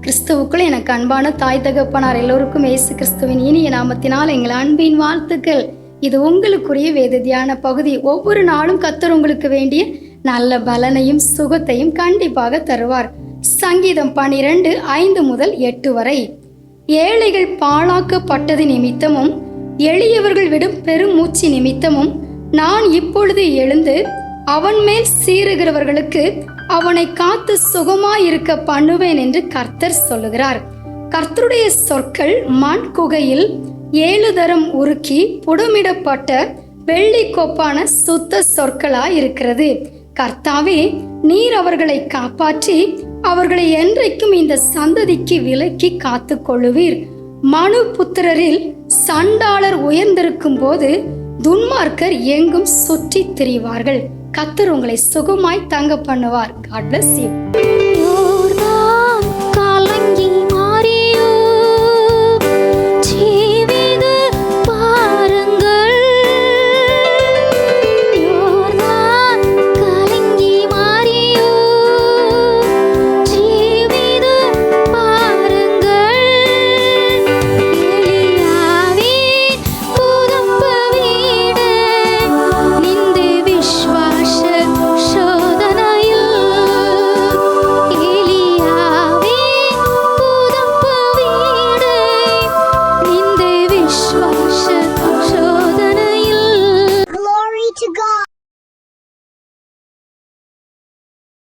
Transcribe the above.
கிறிஸ்துவுக்குள் எனக்கு அன்பான தாய் தகப்பனார் எல்லோருக்கும் இயேசு கிறிஸ்துவின் இனிய நாமத்தினால் எங்கள் அன்பின் வாழ்த்துக்கள். இது உங்களுக்குரிய வேத தியான பகுதி. ஒவ்வொரு நாளும் கர்த்தர் உங்களுக்கு வேண்டிய நல்ல பலனையும் சுகத்தையும் கண்டிப்பாக தருவார். சங்கீதம் 12:5-8 வரை. ஏழைகள் பாழாக்கப்பட்டது நிமித்தமும் எளியவர்கள் விடும் பெருமூச்சு நிமித்தமும் நான் இப்பொழுது எழுந்து அவன் மேல் சீறுகிறவர்களுக்கு அவனை காத்து சுகமாயிருக்க பண்ணுவேன் என்று கர்த்தர் சொல்லுகிறார். கர்த்தருடைய சொற்கள் மண் குகையில் 7 தரம் உருக்கி புடமிடப்பட்ட வெள்ளி கோப்பான சுத்த சொற்களாய் இருக்கிறது. கர்த்தாவே, நீர் அவர்களை காப்பாற்றி அவர்களை என்றைக்கும் இந்த சந்ததிக்கு விலக்கி காத்து கொள்ளுவீர். மனு புத்திரரில் சண்டாளர் உயர்ந்திருக்கும் போது துன்மார்க்கர் எங்கும் சுற்றி திரிவார்கள். கர்த்தர் உங்களை சுகமாய் தங்க பண்ணுவார். God bless you.